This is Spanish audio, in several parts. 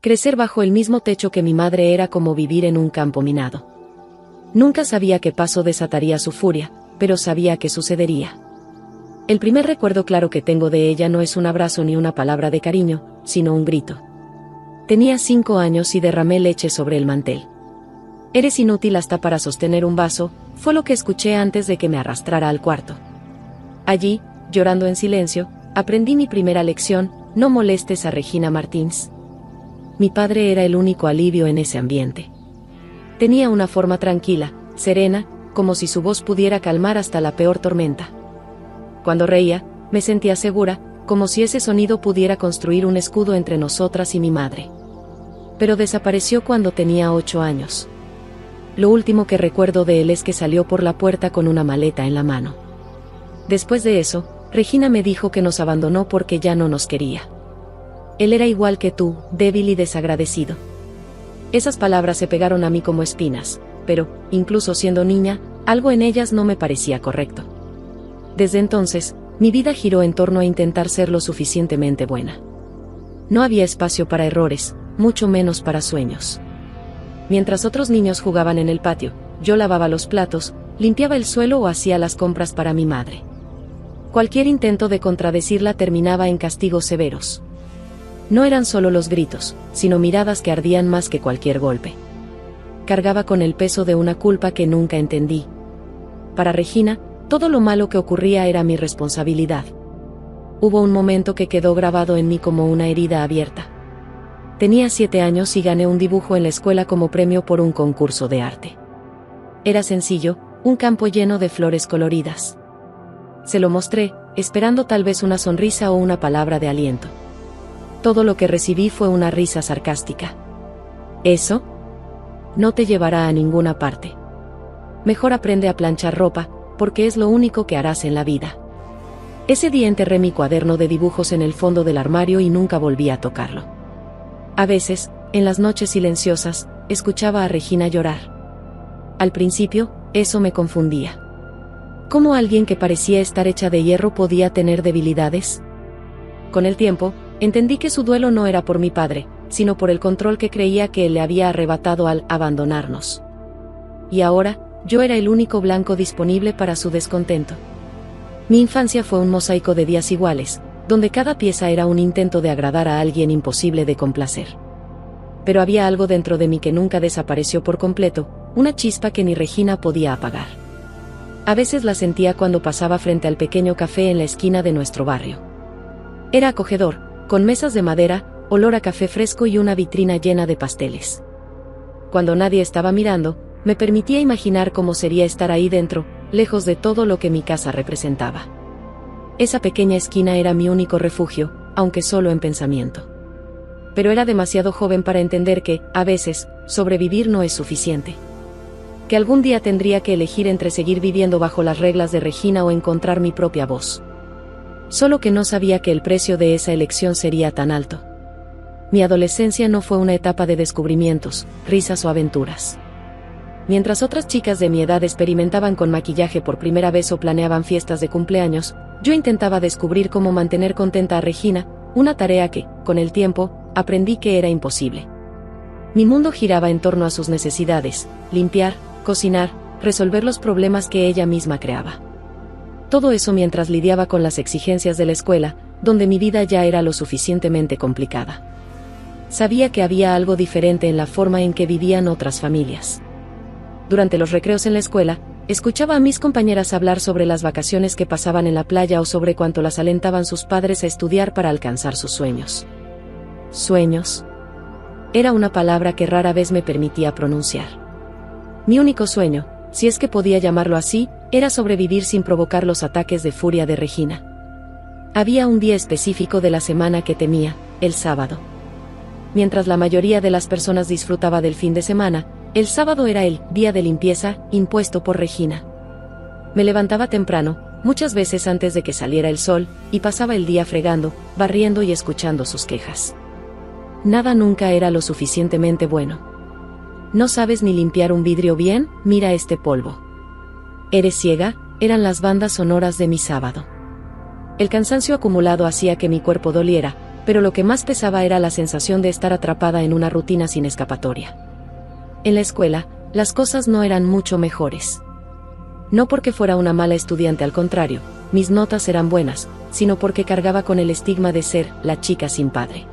Crecer bajo el mismo techo que mi madre era como vivir en un campo minado. Nunca sabía qué paso desataría su furia, pero sabía que sucedería. El primer recuerdo claro que tengo de ella no es un abrazo ni una palabra de cariño, sino un grito. Tenía 5 años y derramé leche sobre el mantel. «Eres inútil hasta para sostener un vaso», fue lo que escuché antes de que me arrastrara al cuarto. Allí, llorando en silencio, aprendí mi primera lección: no molestes a Regina Martins. Mi padre era el único alivio en ese ambiente. Tenía una forma tranquila, serena, como si su voz pudiera calmar hasta la peor tormenta. Cuando reía, me sentía segura, como si ese sonido pudiera construir un escudo entre nosotras y mi madre. Pero desapareció cuando tenía 8 años. Lo último que recuerdo de él es que salió por la puerta con una maleta en la mano. Después de eso, Regina me dijo que nos abandonó porque ya no nos quería. Él era igual que tú, débil y desagradecido. Esas palabras se pegaron a mí como espinas, pero, incluso siendo niña, algo en ellas no me parecía correcto. Desde entonces, mi vida giró en torno a intentar ser lo suficientemente buena. No había espacio para errores, mucho menos para sueños. Mientras otros niños jugaban en el patio, yo lavaba los platos, limpiaba el suelo o hacía las compras para mi madre. Cualquier intento de contradecirla terminaba en castigos severos. No eran solo los gritos, sino miradas que ardían más que cualquier golpe. Cargaba con el peso de una culpa que nunca entendí. Para Regina, todo lo malo que ocurría era mi responsabilidad. Hubo un momento que quedó grabado en mí como una herida abierta. Tenía 7 años y gané un dibujo en la escuela como premio por un concurso de arte. Era sencillo, un campo lleno de flores coloridas. Se lo mostré, esperando tal vez una sonrisa o una palabra de aliento. Todo lo que recibí fue una risa sarcástica. ¿Eso? No te llevará a ninguna parte. Mejor aprende a planchar ropa, porque es lo único que harás en la vida. Ese día enterré mi cuaderno de dibujos en el fondo del armario y nunca volví a tocarlo. A veces, en las noches silenciosas, escuchaba a Regina llorar. Al principio, eso me confundía. ¿Cómo alguien que parecía estar hecha de hierro podía tener debilidades? Con el tiempo, entendí que su duelo no era por mi padre, sino por el control que creía que él le había arrebatado al abandonarnos. Y ahora, yo era el único blanco disponible para su descontento. Mi infancia fue un mosaico de días iguales, donde cada pieza era un intento de agradar a alguien imposible de complacer. Pero había algo dentro de mí que nunca desapareció por completo, una chispa que ni Regina podía apagar. A veces la sentía cuando pasaba frente al pequeño café en la esquina de nuestro barrio. Era acogedor, con mesas de madera, olor a café fresco y una vitrina llena de pasteles. Cuando nadie estaba mirando, me permitía imaginar cómo sería estar ahí dentro, lejos de todo lo que mi casa representaba. Esa pequeña esquina era mi único refugio, aunque solo en pensamiento. Pero era demasiado joven para entender que, a veces, sobrevivir no es suficiente. Que algún día tendría que elegir entre seguir viviendo bajo las reglas de Regina o encontrar mi propia voz. Solo que no sabía que el precio de esa elección sería tan alto. Mi adolescencia no fue una etapa de descubrimientos, risas o aventuras. Mientras otras chicas de mi edad experimentaban con maquillaje por primera vez o planeaban fiestas de cumpleaños, yo intentaba descubrir cómo mantener contenta a Regina, una tarea que, con el tiempo, aprendí que era imposible. Mi mundo giraba en torno a sus necesidades: limpiar, cocinar, resolver los problemas que ella misma creaba. Todo eso mientras lidiaba con las exigencias de la escuela, donde mi vida ya era lo suficientemente complicada. Sabía que había algo diferente en la forma en que vivían otras familias. Durante los recreos en la escuela, escuchaba a mis compañeras hablar sobre las vacaciones que pasaban en la playa o sobre cuánto las alentaban sus padres a estudiar para alcanzar sus sueños. ¿Sueños? Era una palabra que rara vez me permitía pronunciar. Mi único sueño, si es que podía llamarlo así, era sobrevivir sin provocar los ataques de furia de Regina. Había un día específico de la semana que temía: el sábado. Mientras la mayoría de las personas disfrutaba del fin de semana, el sábado era el día de limpieza, impuesto por Regina. Me levantaba temprano, muchas veces antes de que saliera el sol, y pasaba el día fregando, barriendo y escuchando sus quejas. Nada nunca era lo suficientemente bueno. ¿No sabes ni limpiar un vidrio bien? Mira este polvo. ¿Eres ciega? Eran las bandas sonoras de mi sábado. El cansancio acumulado hacía que mi cuerpo doliera, pero lo que más pesaba era la sensación de estar atrapada en una rutina sin escapatoria. En la escuela, las cosas no eran mucho mejores. No porque fuera una mala estudiante, al contrario, mis notas eran buenas, sino porque cargaba con el estigma de ser la chica sin padre.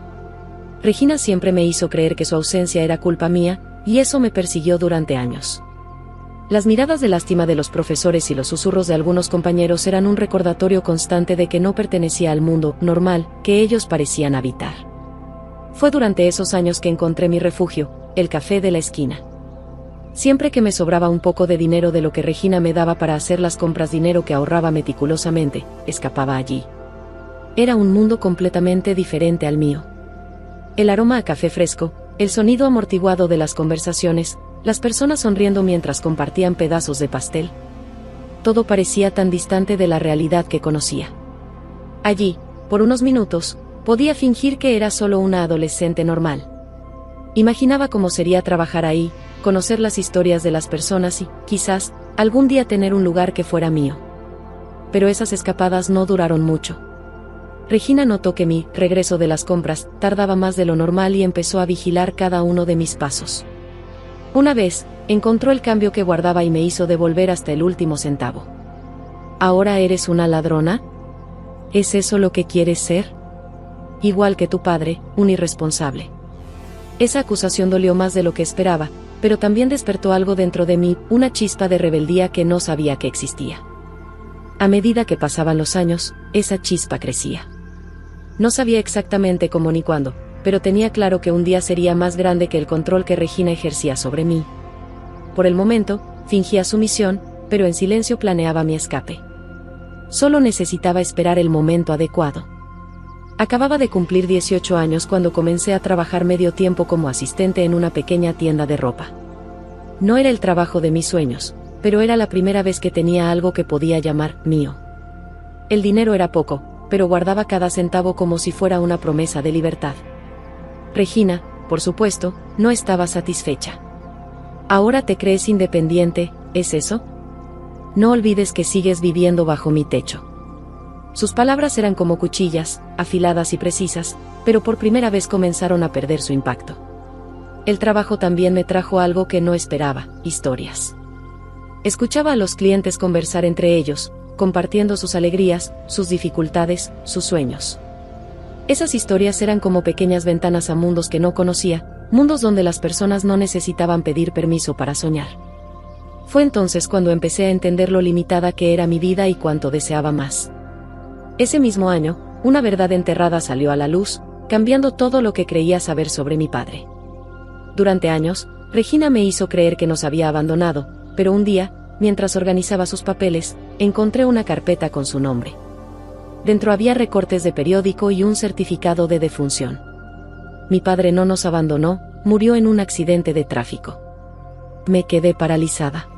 Regina siempre me hizo creer que su ausencia era culpa mía, y eso me persiguió durante años. Las miradas de lástima de los profesores y los susurros de algunos compañeros eran un recordatorio constante de que no pertenecía al mundo normal que ellos parecían habitar. Fue durante esos años que encontré mi refugio, el café de la esquina. Siempre que me sobraba un poco de dinero de lo que Regina me daba para hacer las compras, dinero que ahorraba meticulosamente, escapaba allí. Era un mundo completamente diferente al mío. El aroma a café fresco, el sonido amortiguado de las conversaciones, las personas sonriendo mientras compartían pedazos de pastel. Todo parecía tan distante de la realidad que conocía. Allí, por unos minutos, podía fingir que era solo una adolescente normal. Imaginaba cómo sería trabajar ahí, conocer las historias de las personas y, quizás, algún día tener un lugar que fuera mío. Pero esas escapadas no duraron mucho. Regina notó que mi regreso de las compras tardaba más de lo normal y empezó a vigilar cada uno de mis pasos. Una vez, encontró el cambio que guardaba y me hizo devolver hasta el último centavo. ¿Ahora eres una ladrona? ¿Es eso lo que quieres ser? Igual que tu padre, un irresponsable. Esa acusación dolió más de lo que esperaba, pero también despertó algo dentro de mí, una chispa de rebeldía que no sabía que existía. A medida que pasaban los años, esa chispa crecía. No sabía exactamente cómo ni cuándo, pero tenía claro que un día sería más grande que el control que Regina ejercía sobre mí. Por el momento, fingía sumisión, pero en silencio planeaba mi escape. Solo necesitaba esperar el momento adecuado. Acababa de cumplir 18 años cuando comencé a trabajar medio tiempo como asistente en una pequeña tienda de ropa. No era el trabajo de mis sueños, pero era la primera vez que tenía algo que podía llamar mío. El dinero era poco, pero guardaba cada centavo como si fuera una promesa de libertad. Regina, por supuesto, no estaba satisfecha. ¿Ahora te crees independiente, es eso? No olvides que sigues viviendo bajo mi techo. Sus palabras eran como cuchillas, afiladas y precisas, pero por primera vez comenzaron a perder su impacto. El trabajo también me trajo algo que no esperaba, historias. Escuchaba a los clientes conversar entre ellos, compartiendo sus alegrías, sus dificultades, sus sueños. Esas historias eran como pequeñas ventanas a mundos que no conocía, mundos donde las personas no necesitaban pedir permiso para soñar. Fue entonces cuando empecé a entender lo limitada que era mi vida y cuánto deseaba más. Ese mismo año, una verdad enterrada salió a la luz, cambiando todo lo que creía saber sobre mi padre. Durante años, Regina me hizo creer que nos había abandonado, pero un día, mientras organizaba sus papeles, encontré una carpeta con su nombre. Dentro había recortes de periódico y un certificado de defunción. Mi padre no nos abandonó, murió en un accidente de tráfico. Me quedé paralizada.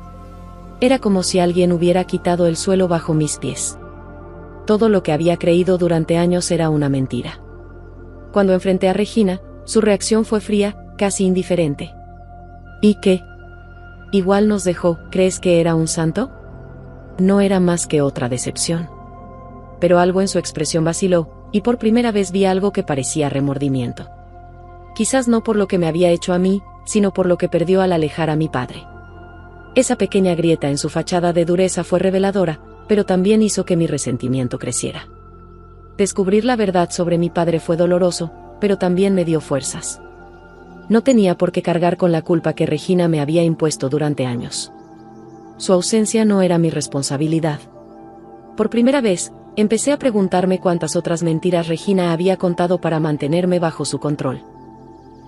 Era como si alguien hubiera quitado el suelo bajo mis pies. Todo lo que había creído durante años era una mentira. Cuando enfrenté a Regina, su reacción fue fría, casi indiferente. ¿Y qué? Igual nos dejó, ¿crees que era un santo? No era más que otra decepción. Pero algo en su expresión vaciló, y por primera vez vi algo que parecía remordimiento. Quizás no por lo que me había hecho a mí, sino por lo que perdió al alejar a mi padre. Esa pequeña grieta en su fachada de dureza fue reveladora, pero también hizo que mi resentimiento creciera. Descubrir la verdad sobre mi padre fue doloroso, pero también me dio fuerzas. No tenía por qué cargar con la culpa que Regina me había impuesto durante años. Su ausencia no era mi responsabilidad. Por primera vez, empecé a preguntarme cuántas otras mentiras Regina había contado para mantenerme bajo su control.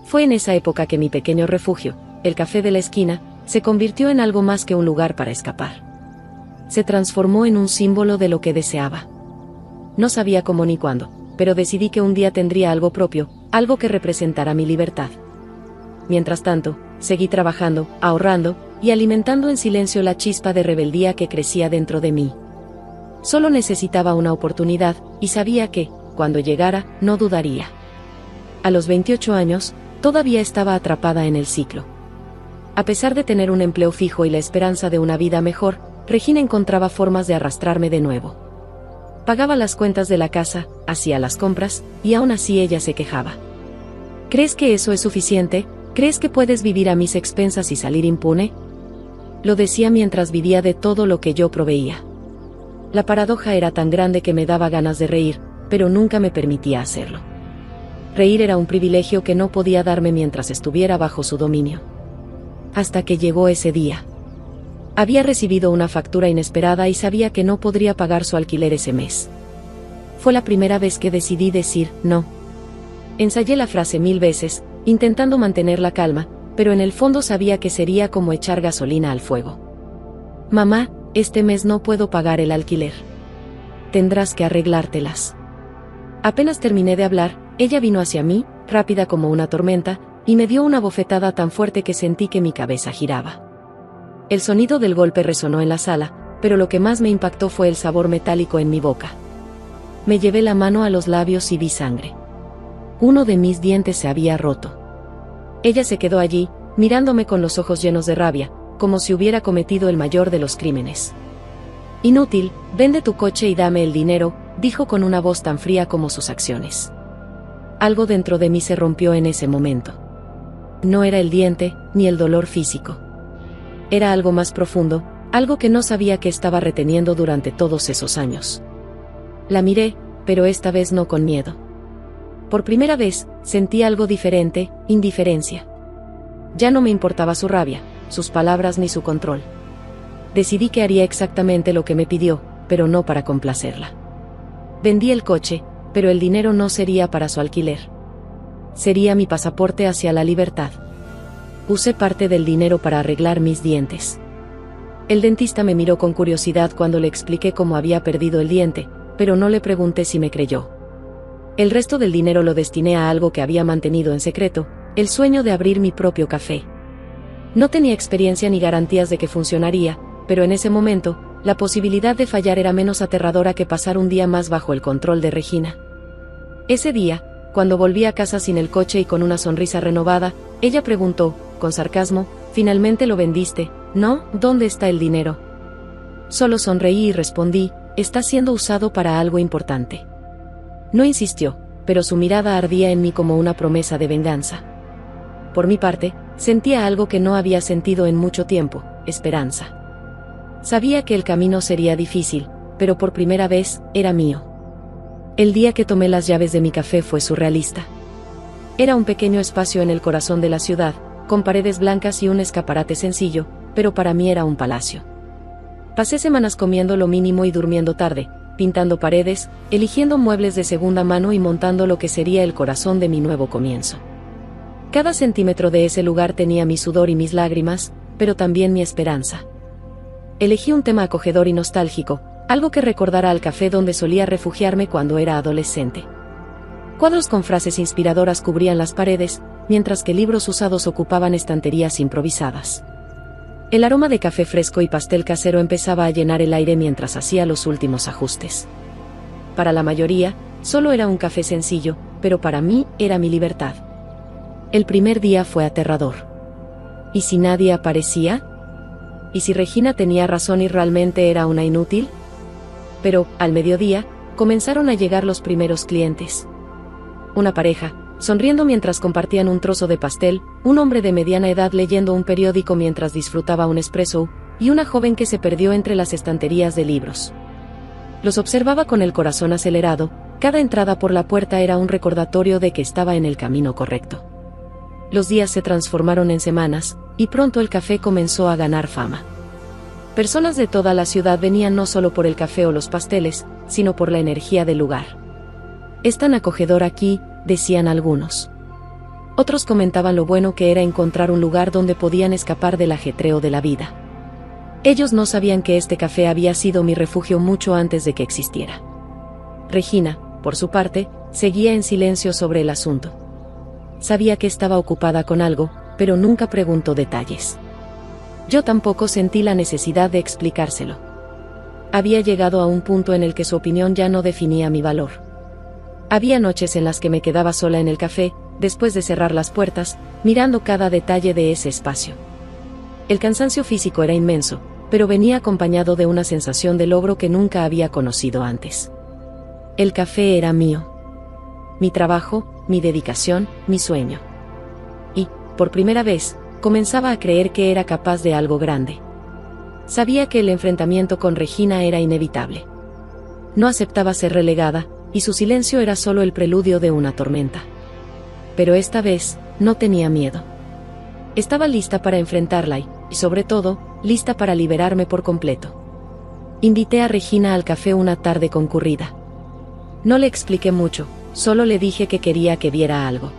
Fue en esa época que mi pequeño refugio, el café de la esquina, se convirtió en algo más que un lugar para escapar. Se transformó en un símbolo de lo que deseaba. No sabía cómo ni cuándo, pero decidí que un día tendría algo propio, algo que representara mi libertad. Mientras tanto, seguí trabajando, ahorrando, y alimentando en silencio la chispa de rebeldía que crecía dentro de mí. Solo necesitaba una oportunidad, y sabía que, cuando llegara, no dudaría. A los 28 años, todavía estaba atrapada en el ciclo. A pesar de tener un empleo fijo y la esperanza de una vida mejor, Regina encontraba formas de arrastrarme de nuevo. Pagaba las cuentas de la casa, hacía las compras, y aún así ella se quejaba. ¿Crees que eso es suficiente? ¿Crees que puedes vivir a mis expensas y salir impune? Lo decía mientras vivía de todo lo que yo proveía. La paradoja era tan grande que me daba ganas de reír, pero nunca me permitía hacerlo. Reír era un privilegio que no podía darme mientras estuviera bajo su dominio. Hasta que llegó ese día. Había recibido una factura inesperada y sabía que no podría pagar su alquiler ese mes. Fue la primera vez que decidí decir no. Ensayé la frase 1000 veces, intentando mantener la calma, pero en el fondo sabía que sería como echar gasolina al fuego. Mamá, este mes no puedo pagar el alquiler. Tendrás que arreglártelas. Apenas terminé de hablar, ella vino hacia mí, rápida como una tormenta, y me dio una bofetada tan fuerte que sentí que mi cabeza giraba. El sonido del golpe resonó en la sala, pero lo que más me impactó fue el sabor metálico en mi boca. Me llevé la mano a los labios y vi sangre. Uno de mis dientes se había roto. Ella se quedó allí, mirándome con los ojos llenos de rabia, como si hubiera cometido el mayor de los crímenes. Inútil, vende tu coche y dame el dinero, dijo con una voz tan fría como sus acciones. Algo dentro de mí se rompió en ese momento. No era el diente, ni el dolor físico. Era algo más profundo, algo que no sabía que estaba reteniendo durante todos esos años. La miré, pero esta vez no con miedo. Por primera vez, sentí algo diferente, indiferencia. Ya no me importaba su rabia, sus palabras ni su control. Decidí que haría exactamente lo que me pidió, pero no para complacerla. Vendí el coche, pero el dinero no sería para su alquiler. Sería mi pasaporte hacia la libertad. Usé parte del dinero para arreglar mis dientes. El dentista me miró con curiosidad cuando le expliqué cómo había perdido el diente, pero no le pregunté si me creyó. El resto del dinero lo destiné a algo que había mantenido en secreto, el sueño de abrir mi propio café. No tenía experiencia ni garantías de que funcionaría, pero en ese momento, la posibilidad de fallar era menos aterradora que pasar un día más bajo el control de Regina. Ese día, cuando volví a casa sin el coche y con una sonrisa renovada, ella preguntó, con sarcasmo, ¿finalmente lo vendiste? ¿No? ¿Dónde está el dinero? Solo sonreí y respondí, está siendo usado para algo importante. No insistió, pero su mirada ardía en mí como una promesa de venganza. Por mi parte, sentía algo que no había sentido en mucho tiempo, esperanza. Sabía que el camino sería difícil, pero por primera vez, era mío. El día que tomé las llaves de mi café fue surrealista. Era un pequeño espacio en el corazón de la ciudad, con paredes blancas y un escaparate sencillo, pero para mí era un palacio. Pasé semanas comiendo lo mínimo y durmiendo tarde, pintando paredes, eligiendo muebles de segunda mano y montando lo que sería el corazón de mi nuevo comienzo. Cada centímetro de ese lugar tenía mi sudor y mis lágrimas, pero también mi esperanza. Elegí un tema acogedor y nostálgico, algo que recordara al café donde solía refugiarme cuando era adolescente. Cuadros con frases inspiradoras cubrían las paredes, mientras que libros usados ocupaban estanterías improvisadas. El aroma de café fresco y pastel casero empezaba a llenar el aire mientras hacía los últimos ajustes. Para la mayoría, solo era un café sencillo, pero para mí era mi libertad. El primer día fue aterrador. ¿Y si nadie aparecía? ¿Y si Regina tenía razón y realmente era una inútil? Pero, al mediodía, comenzaron a llegar los primeros clientes. Una pareja, sonriendo mientras compartían un trozo de pastel, un hombre de mediana edad leyendo un periódico mientras disfrutaba un espresso, y una joven que se perdió entre las estanterías de libros. Los observaba con el corazón acelerado, cada entrada por la puerta era un recordatorio de que estaba en el camino correcto. Los días se transformaron en semanas, y pronto el café comenzó a ganar fama. Personas de toda la ciudad venían no solo por el café o los pasteles, sino por la energía del lugar. Es tan acogedor aquí, decían algunos. Otros comentaban lo bueno que era encontrar un lugar donde podían escapar del ajetreo de la vida. Ellos no sabían que este café había sido mi refugio mucho antes de que existiera. Regina, por su parte, seguía en silencio sobre el asunto. Sabía que estaba ocupada con algo, pero nunca preguntó detalles. Yo tampoco sentí la necesidad de explicárselo. Había llegado a un punto en el que su opinión ya no definía mi valor. Había noches en las que me quedaba sola en el café, después de cerrar las puertas, mirando cada detalle de ese espacio. El cansancio físico era inmenso, pero venía acompañado de una sensación de logro que nunca había conocido antes. El café era mío. Mi trabajo, mi dedicación, mi sueño. Y, por primera vez, comenzaba a creer que era capaz de algo grande. Sabía que el enfrentamiento con Regina era inevitable. No aceptaba ser relegada, y su silencio era solo el preludio de una tormenta. Pero esta vez, no tenía miedo. Estaba lista para enfrentarla y, sobre todo, lista para liberarme por completo. Invité a Regina al café una tarde concurrida. No le expliqué mucho, solo le dije que quería que viera algo.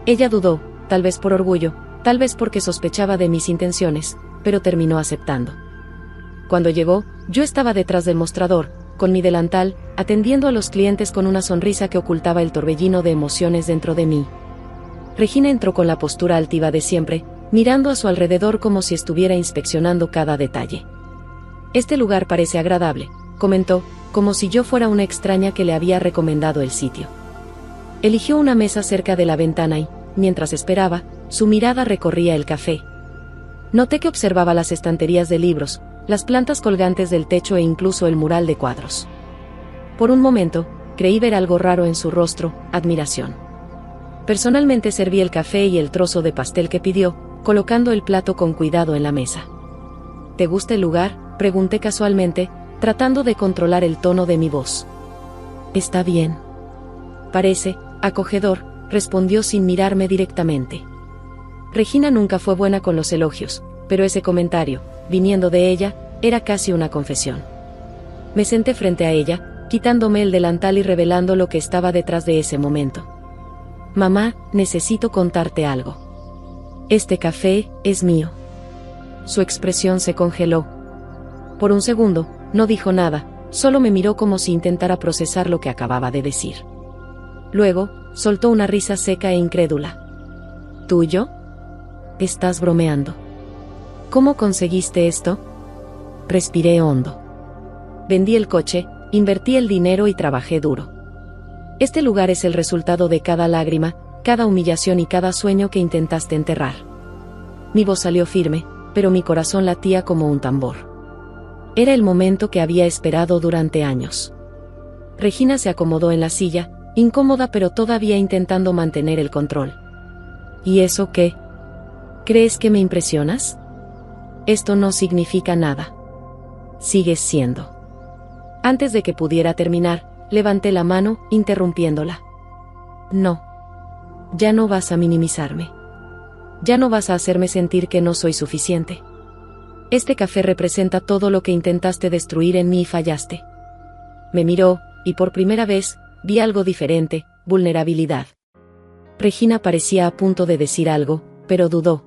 Ella dudó, tal vez por orgullo, tal vez porque sospechaba de mis intenciones, pero terminó aceptando. Cuando llegó, yo estaba detrás del mostrador, con mi delantal, atendiendo a los clientes con una sonrisa que ocultaba el torbellino de emociones dentro de mí. Regina entró con la postura altiva de siempre, mirando a su alrededor como si estuviera inspeccionando cada detalle. «Este lugar parece agradable», comentó, como si yo fuera una extraña que le había recomendado el sitio. Eligió una mesa cerca de la ventana y, mientras esperaba, su mirada recorría el café. Noté que observaba las estanterías de libros, las plantas colgantes del techo e incluso el mural de cuadros. Por un momento, creí ver algo raro en su rostro, admiración. Personalmente serví el café y el trozo de pastel que pidió, colocando el plato con cuidado en la mesa. «¿Te gusta el lugar?», pregunté casualmente, tratando de controlar el tono de mi voz. «Está bien. Parece acogedor», respondió sin mirarme directamente. Regina nunca fue buena con los elogios, pero ese comentario, viniendo de ella, era casi una confesión. Me senté frente a ella, quitándome el delantal y revelando lo que estaba detrás de ese momento. «Mamá, necesito contarte algo. Este café es mío». Su expresión se congeló. Por un segundo, no dijo nada, solo me miró como si intentara procesar lo que acababa de decir. Luego, soltó una risa seca e incrédula. «¿Tuyo? ¿Estás bromeando? ¿Cómo conseguiste esto?». Respiré hondo. Vendí el coche, invertí el dinero y trabajé duro. Este lugar es el resultado de cada lágrima, cada humillación y cada sueño que intentaste enterrar. Mi voz salió firme, pero mi corazón latía como un tambor. Era el momento que había esperado durante años. Regina se acomodó en la silla, incómoda pero todavía intentando mantener el control. «¿Y eso qué? ¿Crees que me impresionas? Esto no significa nada. Sigues siendo». Antes de que pudiera terminar, levanté la mano, interrumpiéndola. «No. Ya no vas a minimizarme. Ya no vas a hacerme sentir que no soy suficiente. Este café representa todo lo que intentaste destruir en mí y fallaste». Me miró, y por primera vez, vi algo diferente, vulnerabilidad. Regina parecía a punto de decir algo, pero dudó.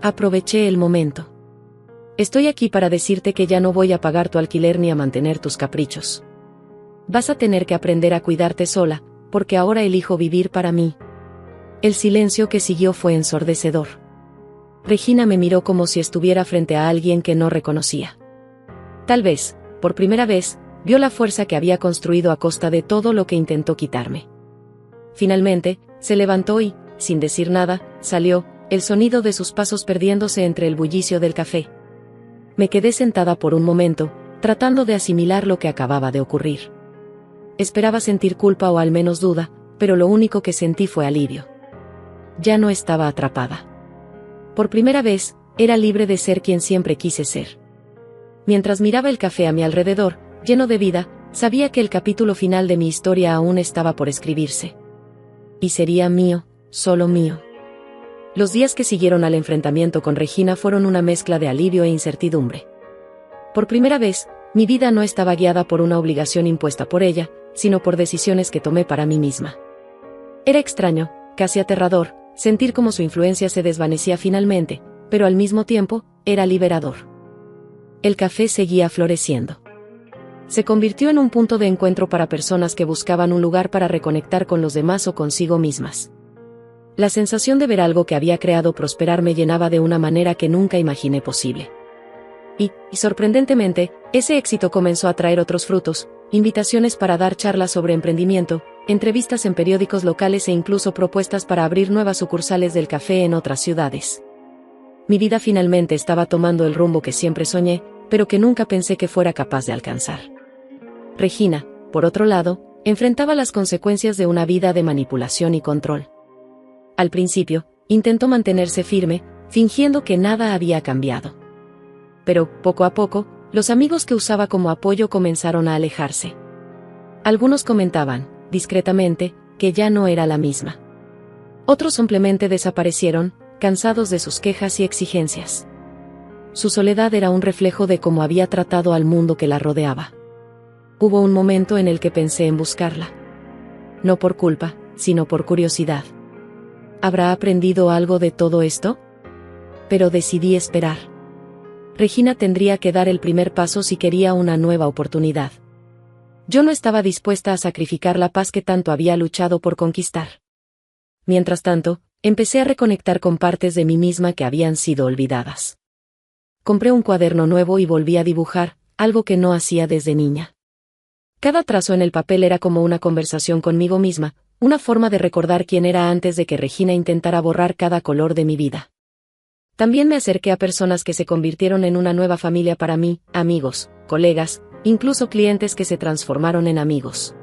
Aproveché el momento. «Estoy aquí para decirte que ya no voy a pagar tu alquiler ni a mantener tus caprichos. Vas a tener que aprender a cuidarte sola, porque ahora elijo vivir para mí». El silencio que siguió fue ensordecedor. Regina me miró como si estuviera frente a alguien que no reconocía. Tal vez, por primera vez, vio la fuerza que había construido a costa de todo lo que intentó quitarme. Finalmente, se levantó y, sin decir nada, salió, el sonido de sus pasos perdiéndose entre el bullicio del café. Me quedé sentada por un momento, tratando de asimilar lo que acababa de ocurrir. Esperaba sentir culpa o al menos duda, pero lo único que sentí fue alivio. Ya no estaba atrapada. Por primera vez, era libre de ser quien siempre quise ser. Mientras miraba el café a mi alrededor, lleno de vida, sabía que el capítulo final de mi historia aún estaba por escribirse. Y sería mío, solo mío. Los días que siguieron al enfrentamiento con Regina fueron una mezcla de alivio e incertidumbre. Por primera vez, mi vida no estaba guiada por una obligación impuesta por ella, sino por decisiones que tomé para mí misma. Era extraño, casi aterrador, sentir cómo su influencia se desvanecía finalmente, pero al mismo tiempo, era liberador. El café seguía floreciendo. Se convirtió en un punto de encuentro para personas que buscaban un lugar para reconectar con los demás o consigo mismas. La sensación de ver algo que había creado prosperar me llenaba de una manera que nunca imaginé posible. Y sorprendentemente, ese éxito comenzó a traer otros frutos, invitaciones para dar charlas sobre emprendimiento, entrevistas en periódicos locales e incluso propuestas para abrir nuevas sucursales del café en otras ciudades. Mi vida finalmente estaba tomando el rumbo que siempre soñé, pero que nunca pensé que fuera capaz de alcanzar. Regina, por otro lado, enfrentaba las consecuencias de una vida de manipulación y control. Al principio, intentó mantenerse firme, fingiendo que nada había cambiado. Pero, poco a poco, los amigos que usaba como apoyo comenzaron a alejarse. Algunos comentaban, discretamente, que ya no era la misma. Otros simplemente desaparecieron, cansados de sus quejas y exigencias. Su soledad era un reflejo de cómo había tratado al mundo que la rodeaba. Hubo un momento en el que pensé en buscarla. No por culpa, sino por curiosidad. ¿Habrá aprendido algo de todo esto? Pero decidí esperar. Regina tendría que dar el primer paso si quería una nueva oportunidad. Yo no estaba dispuesta a sacrificar la paz que tanto había luchado por conquistar. Mientras tanto, empecé a reconectar con partes de mí misma que habían sido olvidadas. Compré un cuaderno nuevo y volví a dibujar, algo que no hacía desde niña. Cada trazo en el papel era como una conversación conmigo misma, una forma de recordar quién era antes de que Regina intentara borrar cada color de mi vida. También me acerqué a personas que se convirtieron en una nueva familia para mí, amigos, colegas, incluso clientes que se transformaron en amigos.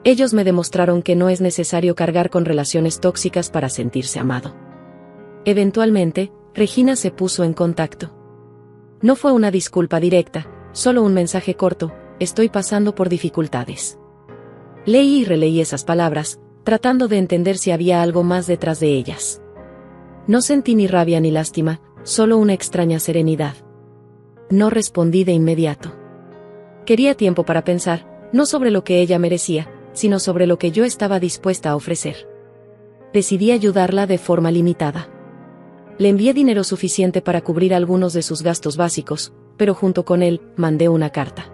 Ellos me demostraron que no es necesario cargar con relaciones tóxicas para sentirse amado. Eventualmente, Regina se puso en contacto. No fue una disculpa directa, solo un mensaje corto: estoy pasando por dificultades. Leí y releí esas palabras, tratando de entender si había algo más detrás de ellas. No sentí ni rabia ni lástima, solo una extraña serenidad. No respondí de inmediato. Quería tiempo para pensar, no sobre lo que ella merecía, sino sobre lo que yo estaba dispuesta a ofrecer. Decidí ayudarla de forma limitada. Le envié dinero suficiente para cubrir algunos de sus gastos básicos, pero junto con él, mandé una carta.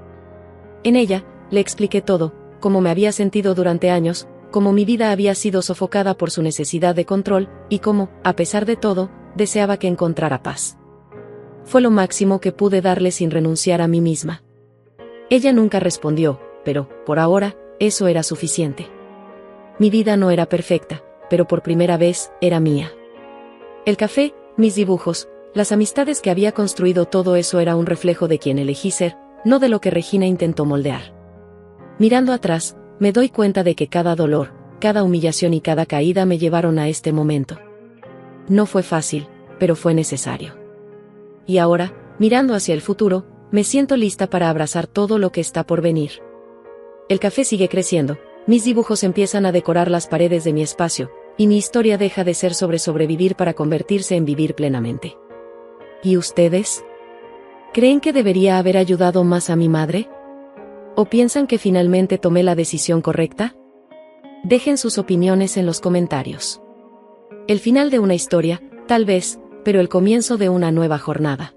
En ella, le expliqué todo, cómo me había sentido durante años, cómo mi vida había sido sofocada por su necesidad de control, y cómo, a pesar de todo, deseaba que encontrara paz. Fue lo máximo que pude darle sin renunciar a mí misma. Ella nunca respondió, pero, por ahora, eso era suficiente. Mi vida no era perfecta, pero por primera vez, era mía. El café, mis dibujos, las amistades que había construido, todo eso era un reflejo de quien elegí ser, no de lo que Regina intentó moldear. Mirando atrás, me doy cuenta de que cada dolor, cada humillación y cada caída me llevaron a este momento. No fue fácil, pero fue necesario. Y ahora, mirando hacia el futuro, me siento lista para abrazar todo lo que está por venir. El café sigue creciendo, mis dibujos empiezan a decorar las paredes de mi espacio, y mi historia deja de ser sobre sobrevivir para convertirse en vivir plenamente. ¿Y ustedes? ¿Creen que debería haber ayudado más a mi madre? ¿O piensan que finalmente tomé la decisión correcta? Dejen sus opiniones en los comentarios. El final de una historia, tal vez, pero el comienzo de una nueva jornada.